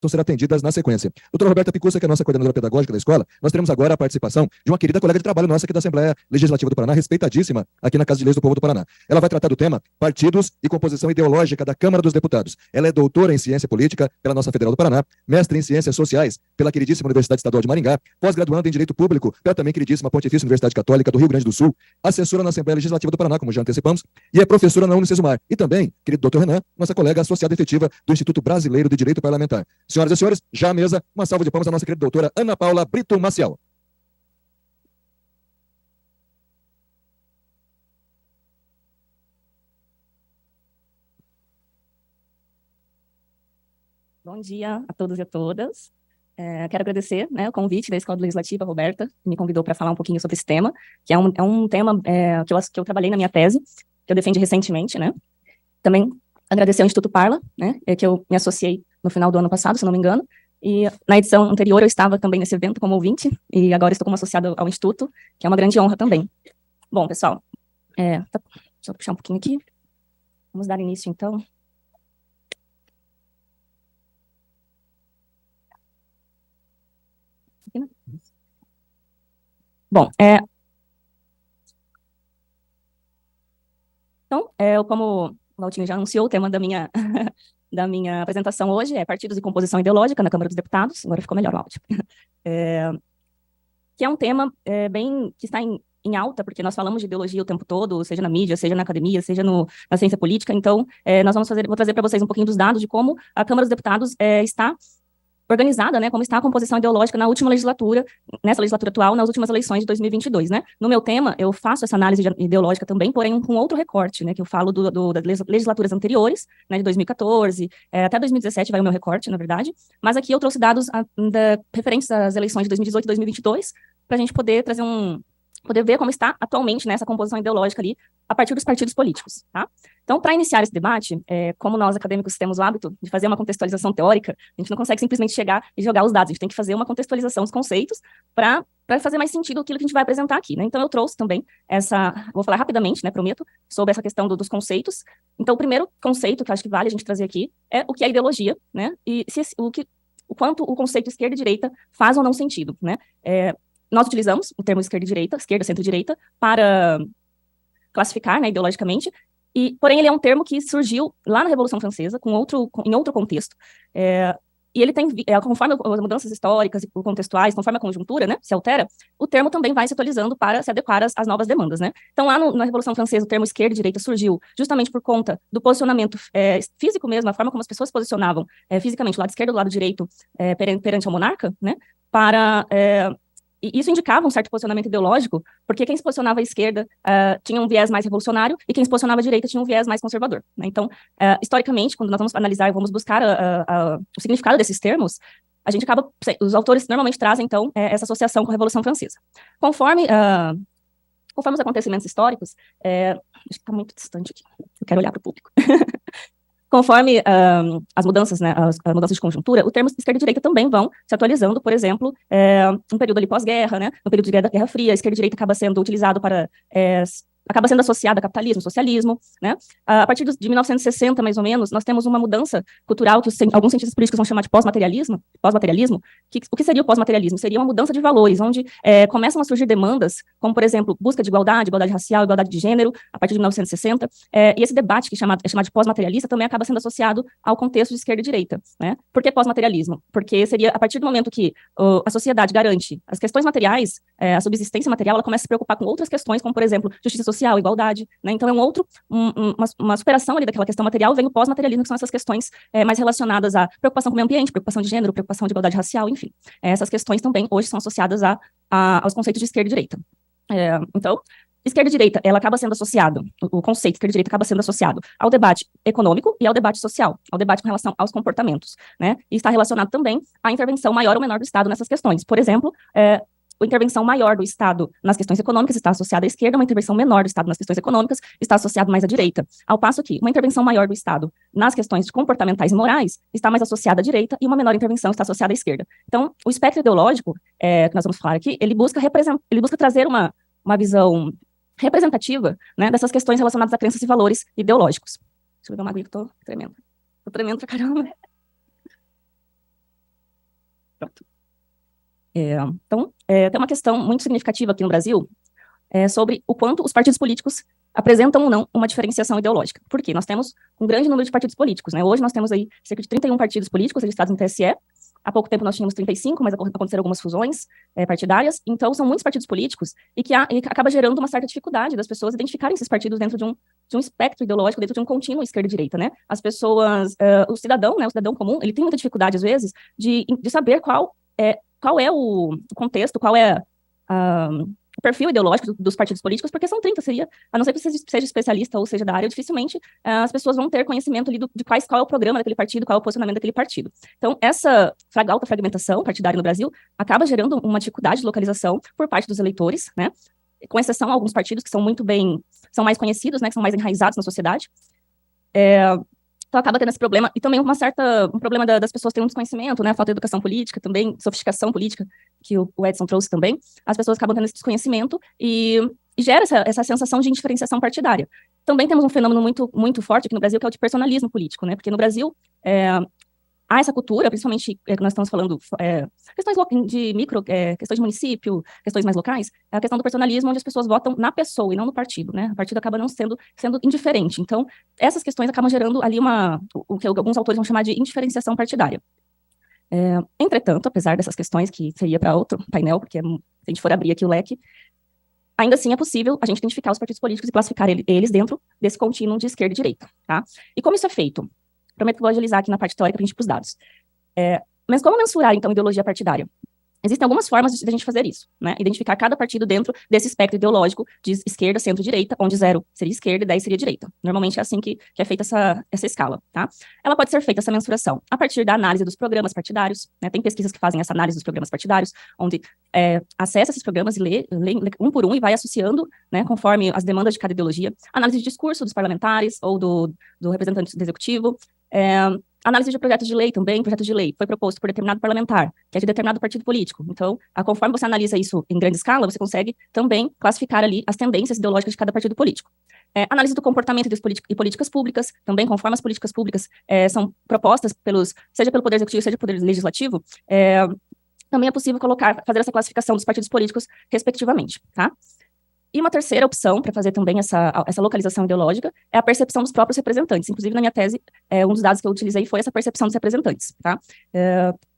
vão ser atendidas na sequência. Doutora Roberta Picussa, que é a nossa coordenadora pedagógica da escola, nós teremos agora a participação de uma querida colega de trabalho nossa aqui da Assembleia Legislativa do Paraná, respeitadíssima aqui na Casa de Leis do Povo do Paraná. Ela vai tratar do tema partidos e composição ideológica da Câmara dos Deputados. Ela é doutora em ciência política pela nossa Federal do Paraná, mestre em ciências sociais pela queridíssima Universidade Estadual de Maringá, pós-graduanda em direito público pela também queridíssima Pontifícia Universidade Católica do Rio Grande do Sul, assessora na Assembleia Legislativa do Paraná, como já antecipamos, e é professora na Unicesumar. E também, querido doutor Renan, nossa colega associada efetiva do Instituto Brasileiro de Direito Parlamentar. Senhoras e senhores, já à mesa, uma salva de palmas à nossa querida doutora Ana Paula Brito Maciel. Bom dia a todos e a todas. Quero agradecer, né, o convite da Escola Legislativa, Roberta, que me convidou para falar um pouquinho sobre esse tema, que é um tema que eu trabalhei na minha tese, que eu defendi recentemente, né. Também agradecer ao Instituto Parla, né, que eu me associei no final do ano passado, se não me engano, e na edição anterior eu estava também nesse evento como ouvinte, e agora estou como associada ao Instituto, que é uma grande honra também. Bom, pessoal, deixa eu puxar um pouquinho aqui. Vamos dar início, então. Bom, então, como o Valtinho já anunciou, o tema da minha, da minha apresentação hoje é partidos e composição ideológica na Câmara dos Deputados. Agora ficou melhor o áudio. Que é um tema que está em alta, porque nós falamos de ideologia o tempo todo, seja na mídia, seja na academia, seja na ciência política. Então, vou trazer para vocês um pouquinho dos dados de como a Câmara dos Deputados está organizada, né, como está a composição ideológica na última legislatura, nessa legislatura atual, nas últimas eleições de 2022, né. No meu tema, eu faço essa análise ideológica também, porém com outro recorte, né, que eu falo das legislaturas anteriores, né, de 2014, até 2017 vai o meu recorte, na verdade, mas aqui eu trouxe dados referentes às eleições de 2018 e 2022, para a gente poder trazer poder ver como está atualmente nessa composição ideológica ali, a partir dos partidos políticos, tá? Então, para iniciar esse debate, como nós acadêmicos temos o hábito de fazer uma contextualização teórica, a gente não consegue simplesmente chegar e jogar os dados, a gente tem que fazer uma contextualização dos conceitos para fazer mais sentido aquilo que a gente vai apresentar aqui, né? Então, eu trouxe também vou falar rapidamente, né, prometo, sobre essa questão dos conceitos. Então, o primeiro conceito que eu acho que vale a gente trazer aqui é o que é ideologia, né? E o quanto o conceito esquerda e direita faz ou não sentido, né? Nós utilizamos o termo esquerda e direita, esquerda, centro-direita, para classificar, né, ideologicamente, porém ele é um termo que surgiu lá na Revolução Francesa, em outro contexto, e ele tem, conforme as mudanças históricas e contextuais, conforme a conjuntura, né, se altera, o termo também vai se atualizando para se adequar às novas demandas, né. Então, lá na Revolução Francesa, o termo esquerda e direita surgiu justamente por conta do posicionamento físico mesmo, a forma como as pessoas se posicionavam fisicamente, do lado esquerdo e do lado direito, perante ao monarca, né, e isso indicava um certo posicionamento ideológico, porque quem se posicionava à esquerda tinha um viés mais revolucionário e quem se posicionava à direita tinha um viés mais conservador, né? Então, historicamente, quando nós vamos analisar e vamos buscar o significado desses termos, os autores normalmente trazem, então, essa associação com a Revolução Francesa. Conforme os acontecimentos históricos, acho que está muito distante aqui, eu quero olhar para o público. Conforme as mudanças, né, as mudanças de conjuntura, o termo esquerda e direita também vão se atualizando, por exemplo, no período ali pós-guerra, né, no período de Guerra Fria, a esquerda e direita acaba sendo utilizado acaba sendo associada a capitalismo, socialismo, né? A partir de 1960, mais ou menos, nós temos uma mudança cultural que alguns cientistas políticos vão chamar de pós-materialismo, o que seria o pós-materialismo? Seria uma mudança de valores, onde começam a surgir demandas, como, por exemplo, busca de igualdade racial, igualdade de gênero, a partir de 1960, e esse debate, que é chamado de pós-materialista, também acaba sendo associado ao contexto de esquerda e direita, né? Por que pós-materialismo? Porque seria, a partir do momento que a sociedade garante as questões materiais, a subsistência material, ela começa a se preocupar com outras questões, como, por exemplo, justiça social, igualdade, né? Então uma superação ali daquela questão material, vem o pós-materialismo, que são essas questões mais relacionadas à preocupação com o meio ambiente, preocupação de gênero, preocupação de igualdade racial, enfim. Essas questões também hoje são associadas aos conceitos de esquerda e direita. Então, esquerda e direita, ela acaba sendo associado, o conceito de esquerda e direita acaba sendo associado ao debate econômico e ao debate social, ao debate com relação aos comportamentos, né? E está relacionado também à intervenção maior ou menor do Estado nessas questões. Por exemplo, a intervenção maior do Estado nas questões econômicas está associada à esquerda, uma intervenção menor do Estado nas questões econômicas está associada mais à direita. Ao passo que uma intervenção maior do Estado nas questões comportamentais e morais está mais associada à direita e uma menor intervenção está associada à esquerda. Então, o espectro ideológico, que nós vamos falar aqui, ele busca trazer uma visão representativa, né, dessas questões relacionadas a crenças e valores ideológicos. Deixa eu beber uma aguinha que eu tô tremendo. Tô tremendo pra caramba. Pronto. Então, tem uma questão muito significativa aqui no Brasil sobre o quanto os partidos políticos apresentam ou não uma diferenciação ideológica. Por quê? Nós temos um grande número de partidos políticos, né? Hoje nós temos aí cerca de 31 partidos políticos registrados no TSE. Há pouco tempo nós tínhamos 35, mas aconteceram algumas fusões partidárias. Então, são muitos partidos políticos e que acaba gerando uma certa dificuldade das pessoas identificarem esses partidos dentro de um espectro ideológico, dentro de um contínuo esquerda e direita, né? As pessoas, o cidadão, né, o cidadão comum, ele tem muita dificuldade, às vezes, de saber qual é o contexto, qual é o perfil ideológico dos partidos políticos, porque são 30, a não ser que você seja especialista ou seja da área, dificilmente as pessoas vão ter conhecimento ali de qual é o programa daquele partido, qual é o posicionamento daquele partido. Então, essa alta fragmentação partidária no Brasil acaba gerando uma dificuldade de localização por parte dos eleitores, né? Com exceção a alguns partidos que são mais conhecidos, né, que são mais enraizados na sociedade. Então, acaba tendo esse problema, e também um problema das pessoas terem um desconhecimento, né, a falta de educação política também, sofisticação política, que o Edson trouxe também, as pessoas acabam tendo esse desconhecimento e gera essa sensação de indiferenciação partidária. Também temos um fenômeno muito, muito forte aqui no Brasil, que é o de personalismo político, né, porque no Brasil há essa cultura, principalmente nós estamos falando questões de questões de município, questões mais locais, é a questão do personalismo, onde as pessoas votam na pessoa e não no partido, né? O partido acaba não sendo indiferente. Então, essas questões acabam gerando ali o que alguns autores vão chamar de indiferenciação partidária. Entretanto, apesar dessas questões, que seria para outro painel, porque se a gente for abrir aqui o leque, ainda assim é possível a gente identificar os partidos políticos e classificar eles dentro desse contínuo de esquerda e direita, tá? E como isso é feito? Prometo que vou agilizar aqui na parte teórica para a gente ir para os dados. Mas como mensurar, então, ideologia partidária? Existem algumas formas de a gente fazer isso, né? Identificar cada partido dentro desse espectro ideológico de esquerda, centro-direita, onde 0 seria esquerda e 10 seria direita. Normalmente é assim que é feita essa escala, tá? Ela pode ser feita, essa mensuração, a partir da análise dos programas partidários, né? Tem pesquisas que fazem essa análise dos programas partidários, onde acessa esses programas e lê um por um e vai associando, né, conforme as demandas de cada ideologia. Análise de discurso dos parlamentares ou do representante do executivo. Análise de projetos de lei também, projeto de lei foi proposto por determinado parlamentar, que é de determinado partido político. Então, conforme você analisa isso em grande escala, você consegue também classificar ali as tendências ideológicas de cada partido político. Análise do comportamento e políticas públicas, também conforme as políticas públicas são propostas seja pelo Poder Executivo, seja pelo Poder Legislativo, também é possível fazer essa classificação dos partidos políticos, respectivamente, tá? E uma terceira opção para fazer também essa localização ideológica é a percepção dos próprios representantes. Inclusive, na minha tese, um dos dados que eu utilizei foi essa percepção dos representantes, tá?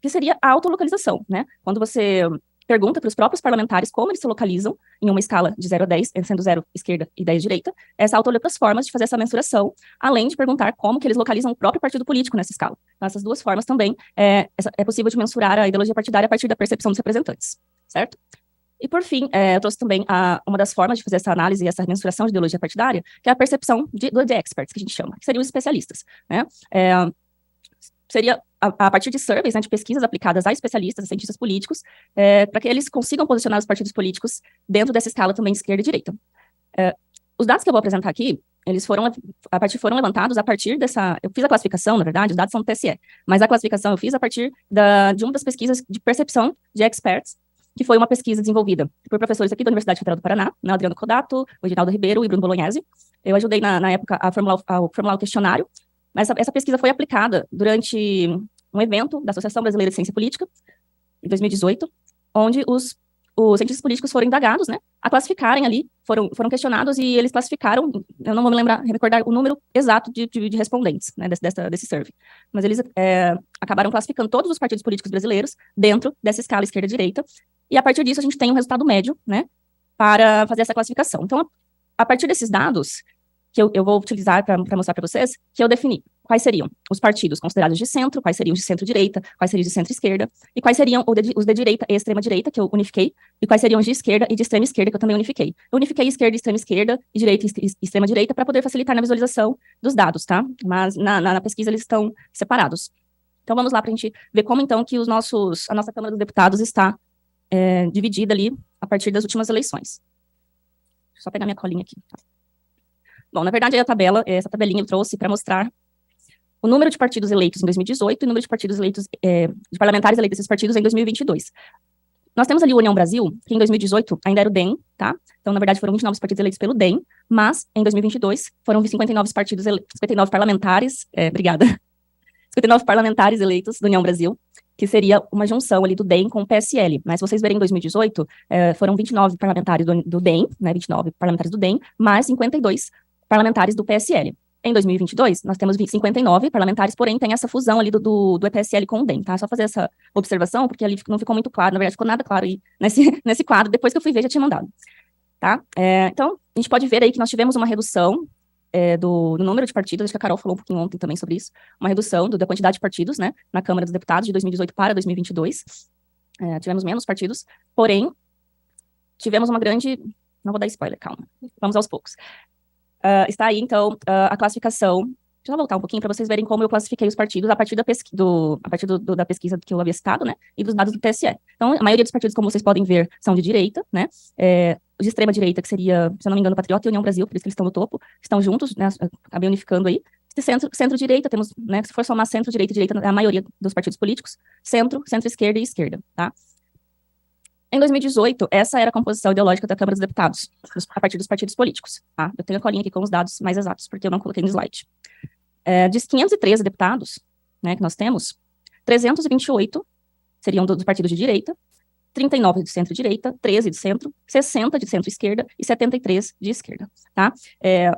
Que seria a autolocalização, né? Quando você pergunta para os próprios parlamentares como eles se localizam em uma escala de 0 a 10, sendo 0 esquerda e 10 direita, essa outras formas de fazer essa mensuração, além de perguntar como que eles localizam o próprio partido político nessa escala. Então, essas duas formas também é possível de mensurar a ideologia partidária a partir da percepção dos representantes, certo? E, por fim, eu trouxe também uma das formas de fazer essa análise e essa mensuração de ideologia partidária, que é a percepção de experts, que a gente chama, que seriam os especialistas, né? Seria a partir de surveys, né, de pesquisas aplicadas a especialistas, a cientistas políticos, para que eles consigam posicionar os partidos políticos dentro dessa escala também de esquerda e direita. Os dados que eu vou apresentar aqui, eles foram levantados a partir dessa... Eu fiz a classificação, na verdade, os dados são do TSE, mas a classificação eu fiz a partir de uma das pesquisas de percepção de experts, que foi uma pesquisa desenvolvida por professores aqui da Universidade Federal do Paraná, né, Adriano Codato, o Edinaldo Ribeiro e Bruno Bolognese. Eu ajudei, na época, a formular o questionário, mas essa pesquisa foi aplicada durante um evento da Associação Brasileira de Ciência Política, em 2018, onde os cientistas políticos foram indagados, né, a classificarem ali, foram questionados e eles classificaram, eu não vou me recordar o número exato de respondentes, né, desse survey, mas eles acabaram classificando todos os partidos políticos brasileiros dentro dessa escala esquerda-direita, e a partir disso a gente tem um resultado médio, né, para fazer essa classificação. Então, a partir desses dados, que eu vou utilizar para mostrar para vocês, que eu defini quais seriam os partidos considerados de centro, quais seriam de centro-direita, quais seriam de centro-esquerda, e quais seriam os de direita e extrema-direita, que eu unifiquei, e quais seriam os de esquerda e de extrema-esquerda, que eu também unifiquei. Eu unifiquei esquerda, extrema-esquerda, e direita e extrema-direita para poder facilitar na visualização dos dados, tá? Mas na pesquisa eles estão separados. Então, vamos lá para a gente ver como, então, que a nossa Câmara dos Deputados está dividida ali a partir das últimas eleições. Deixa eu só pegar minha colinha aqui. Bom, na verdade, essa tabelinha eu trouxe para mostrar o número de partidos eleitos em 2018 e o número de partidos eleitos, de parlamentares eleitos esses partidos em 2022. Nós temos ali o União Brasil, que em 2018 ainda era o DEM, tá? Então, na verdade, foram 29 partidos eleitos pelo DEM, mas em 2022 foram 59 partidos 59 parlamentares, obrigada, 59 parlamentares eleitos do União Brasil, que seria uma junção ali do DEM com o PSL. Mas se vocês verem em 2018, foram 29 parlamentares do DEM, né, 29 parlamentares do DEM, mais 52 parlamentares do PSL. Em 2022, nós temos 59 parlamentares, porém tem essa fusão ali do PSL com o DEM, tá? Só fazer essa observação, porque ali não ficou muito claro, na verdade ficou nada claro aí nesse quadro, depois que eu fui ver já tinha mandado, tá? Então, a gente pode ver aí que nós tivemos uma redução do número de partidos, acho que a Carol falou um pouquinho ontem também sobre isso, uma redução da quantidade de partidos, né, na Câmara dos Deputados de 2018 para 2022, tivemos menos partidos, porém, tivemos uma grande, não vou dar spoiler, calma, vamos aos poucos. Está aí, então, a classificação. Deixa eu voltar um pouquinho para vocês verem como eu classifiquei os partidos a partir da pesquisa que eu havia citado, né, e dos dados do TSE. Então, a maioria dos partidos, como vocês podem ver, são de direita, né, os de extrema direita, que seria, se eu não me engano, Patriota e União Brasil, por isso que eles estão no topo, estão juntos, né, acabei unificando aí. Centro-direita, temos, né, se for somar centro-direita e direita, é a maioria dos partidos políticos, centro-esquerda e esquerda, tá? Em 2018, essa era a composição ideológica da Câmara dos Deputados, a partir dos partidos políticos, tá? Eu tenho a colinha aqui com os dados mais exatos, porque eu não coloquei no slide. De 513 deputados, né, que nós temos, 328 seriam dos partidos de direita, 39 de centro-direita, 13 de centro, 60 de centro-esquerda e 73 de esquerda, tá?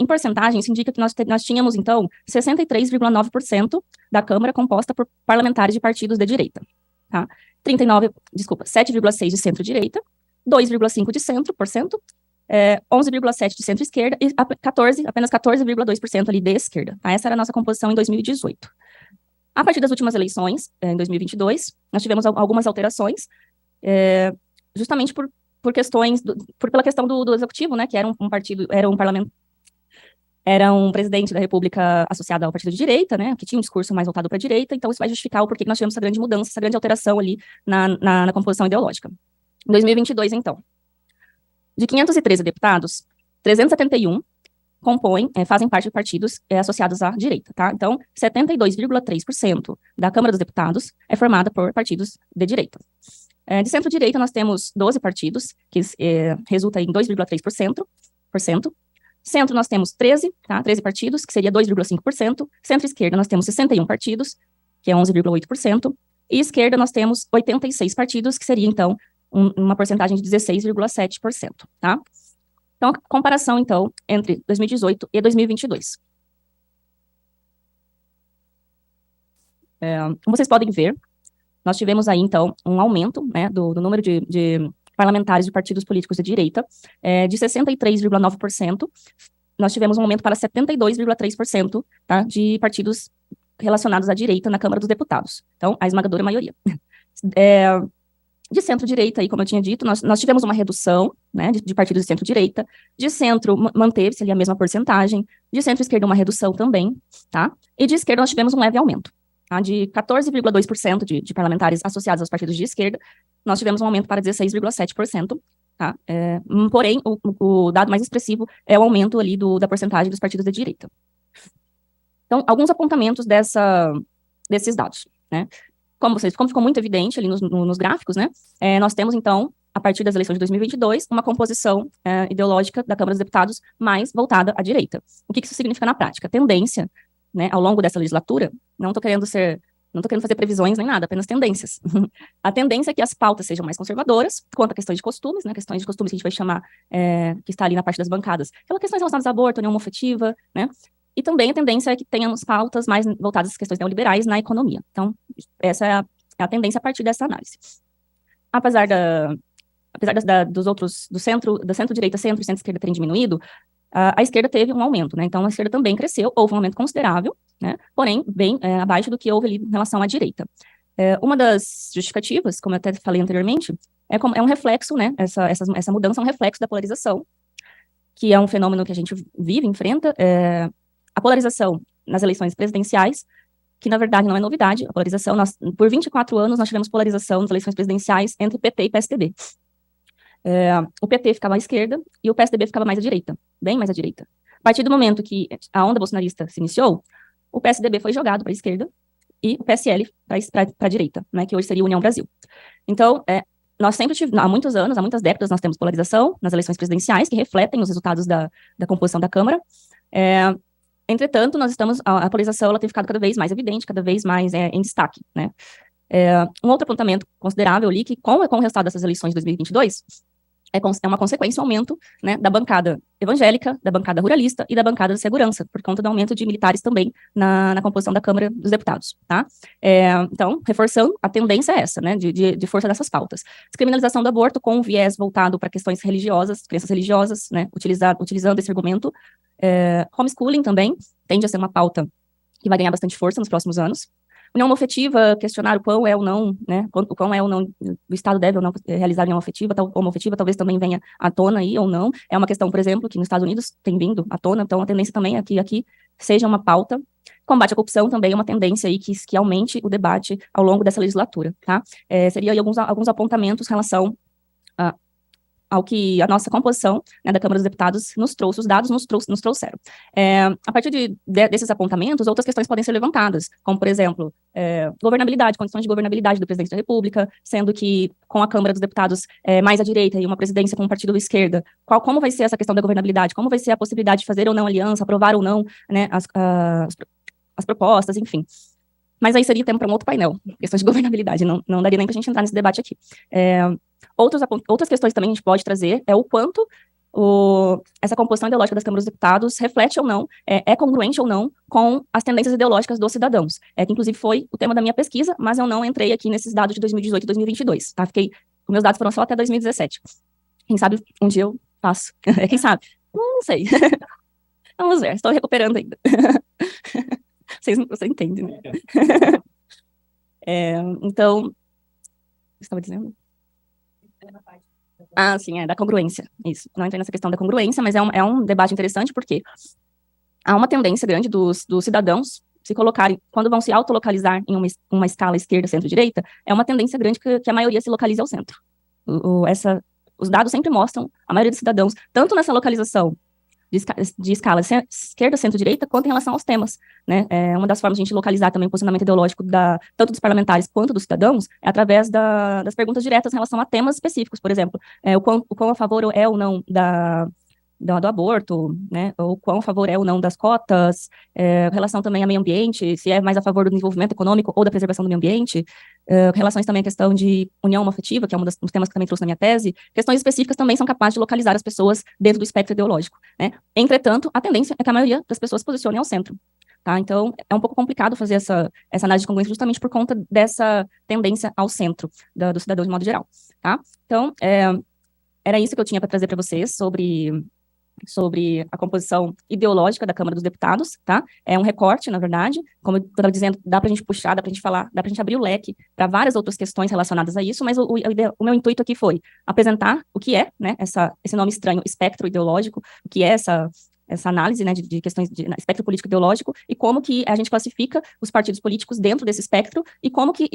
Em porcentagem, isso indica que nós tínhamos, então, 63,9% da Câmara composta por parlamentares de partidos de direita, tá? 7,6% de centro-direita, 2,5% de centro-por-cento, 11,7% de centro-esquerda e apenas 14,2% ali de esquerda, tá? Essa era a nossa composição em 2018. A partir das últimas eleições, em 2022, nós tivemos algumas alterações, justamente pela questão do executivo, né, que era um partido, era um presidente da República associado ao partido de direita, né, que tinha um discurso mais voltado para a direita, então isso vai justificar o porquê que nós tivemos essa grande mudança, essa grande alteração ali na composição ideológica. Em 2022, então, de 513 deputados, 371 fazem parte de partidos associados à direita, tá? Então, 72,3% da Câmara dos Deputados é formada por partidos de direita. De centro-direita, nós temos 12 partidos, que resulta em 2,3%. Centro, nós temos 13, tá? 13 partidos, que seria 2,5%. Centro-esquerda, nós temos 61 partidos, que é 11,8%. E esquerda, nós temos 86 partidos, que seria, então, uma porcentagem de 16,7%, tá? Então, comparação, então, entre 2018 e 2022. Como vocês podem ver, nós tivemos aí, então, um aumento, né, do número de parlamentares de partidos políticos de direita, de 63,9%, nós tivemos um aumento para 72,3%, tá, de partidos relacionados à direita na Câmara dos Deputados. Então, a esmagadora maioria. De centro-direita, aí, como eu tinha dito, nós tivemos uma redução, né, de partidos de centro-direita, de centro manteve-se ali a mesma porcentagem, de centro-esquerda uma redução também, tá, e de esquerda nós tivemos um leve aumento, tá, de 14,2% de parlamentares associados aos partidos de esquerda, nós tivemos um aumento para 16,7%, tá, porém, o dado mais expressivo é o aumento ali da porcentagem dos partidos de direita. Então, alguns apontamentos desses dados, né. Como ficou muito evidente ali nos gráficos, né, nós temos, então, a partir das eleições de 2022, uma composição ideológica da Câmara dos Deputados mais voltada à direita. O que isso significa na prática? Tendência, né, ao longo dessa legislatura, não estou querendo fazer previsões nem nada, apenas tendências. A tendência é que as pautas sejam mais conservadoras, quanto a questões de costumes, né, questões de costumes que a gente vai chamar, que está ali na parte das bancadas, aquelas questões relacionadas a aborto, união homoafetiva, né, e também a tendência é que tenhamos pautas mais voltadas às questões neoliberais na economia. Então, essa é a tendência a partir dessa análise. Apesar dos outros, da centro-direita, centro e centro-esquerda terem diminuído, a esquerda teve um aumento, né? Então, a esquerda também cresceu, houve um aumento considerável, né? Porém, bem abaixo do que houve ali em relação à direita. Uma das justificativas, como eu até falei anteriormente, é um reflexo, né? Essa mudança é um reflexo da polarização, que é um fenômeno que a gente vive, enfrenta, a polarização nas eleições presidenciais, que na verdade não é novidade, a polarização, por 24 anos nós tivemos polarização nas eleições presidenciais entre PT e PSDB. O PT ficava à esquerda e o PSDB ficava mais à direita, bem mais à direita. A partir do momento que a onda bolsonarista se iniciou, o PSDB foi jogado para a esquerda e o PSL para a direita, né, que hoje seria a União Brasil. Então, nós sempre tivemos, há muitos anos, há muitas décadas, nós temos polarização nas eleições presidenciais, que refletem os resultados da composição da Câmara, Entretanto, a polarização ela tem ficado cada vez mais evidente, cada vez mais em destaque, né? Um outro apontamento considerável ali, que com o resultado dessas eleições de 2022, é uma consequência o aumento, né, da bancada evangélica, da bancada ruralista e da bancada de segurança, por conta do aumento de militares também na composição da Câmara dos Deputados, tá? Então, reforçando, a tendência é essa, né, de força dessas pautas. Descriminalização do aborto com um viés voltado para questões religiosas, crenças religiosas, né, utilizando esse argumento. Homeschooling também tende a ser uma pauta que vai ganhar bastante força nos próximos anos. União homoafetiva, questionar o quão é ou não, né, o quão é ou não, o Estado deve ou não realizar união homoafetiva, talvez também venha à tona aí ou não. É uma questão, por exemplo, que nos Estados Unidos tem vindo à tona, então a tendência também é que aqui seja uma pauta. Combate à corrupção também é uma tendência aí que aumente o debate ao longo dessa legislatura, tá? Seria aí alguns apontamentos em relação ao que a nossa composição, né, da Câmara dos Deputados nos trouxe, os dados nos trouxeram. A partir desses apontamentos, outras questões podem ser levantadas, como, por exemplo, governabilidade, condições de governabilidade do presidente da República, sendo que com a Câmara dos Deputados mais à direita e uma presidência com um partido à esquerda, como vai ser essa questão da governabilidade, como vai ser a possibilidade de fazer ou não aliança, aprovar ou não, né, as propostas, enfim. Mas aí seria tempo para um outro painel, questões de governabilidade, não daria nem para a gente entrar nesse debate aqui. Outras questões também a gente pode trazer é o quanto essa composição ideológica das câmaras dos deputados reflete ou não, é congruente ou não com as tendências ideológicas dos cidadãos, que inclusive foi o tema da minha pesquisa, mas eu não entrei aqui nesses dados de 2018 e 2022, tá? Os meus dados foram só até 2017. Quem sabe um dia eu faço, quem sabe? Não sei. Vamos ver, estou recuperando ainda. Você entende, né? Então, o que você estava dizendo? Sim, da congruência, isso. Não entrei nessa questão da congruência, mas é um debate interessante porque há uma tendência grande dos cidadãos se colocarem, quando vão se autolocalizar em uma escala esquerda, centro-direita, é uma tendência grande que a maioria se localize ao centro. Os dados sempre mostram, a maioria dos cidadãos, tanto nessa localização de escala esquerda, centro-direita, quanto em relação aos temas, né? Uma das formas de a gente localizar também o posicionamento ideológico tanto dos parlamentares quanto dos cidadãos é através das perguntas diretas em relação a temas específicos, por exemplo, o quão a favor é ou não do aborto, né, ou quão a favor é ou não das cotas, relação também ao meio ambiente, se é mais a favor do desenvolvimento econômico ou da preservação do meio ambiente, relações também à questão de união homoafetiva, que é um dos temas que também trouxe na minha tese, questões específicas também são capazes de localizar as pessoas dentro do espectro ideológico, né. Entretanto, a tendência é que a maioria das pessoas se posicionem ao centro, tá? Então, é um pouco complicado fazer essa análise de congruência justamente por conta dessa tendência ao centro do cidadão de modo geral, tá? Então, era isso que eu tinha para trazer para vocês sobre a composição ideológica da Câmara dos Deputados, tá? É um recorte, na verdade, como eu estava dizendo, dá para a gente puxar, dá para a gente falar, dá para a gente abrir o leque para várias outras questões relacionadas a isso, mas o meu intuito aqui foi apresentar o que é, né, esse nome estranho, espectro ideológico, o que é essa análise, né, de questões de espectro político ideológico e como que a gente classifica os partidos políticos dentro desse espectro e como que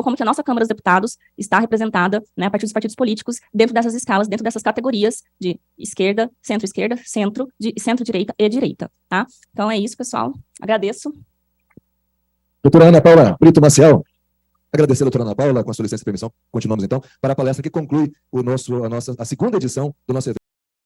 como que a nossa Câmara dos Deputados está representada, né, a partir dos partidos políticos dentro dessas escalas, dentro dessas categorias de esquerda, centro-direita e direita, tá? Então é isso, pessoal. Agradeço. Doutora Ana Paula Brito Maciel. Agradecer a doutora Ana Paula, com a sua licença e permissão. Continuamos, então, para a palestra que conclui a segunda edição do nosso evento.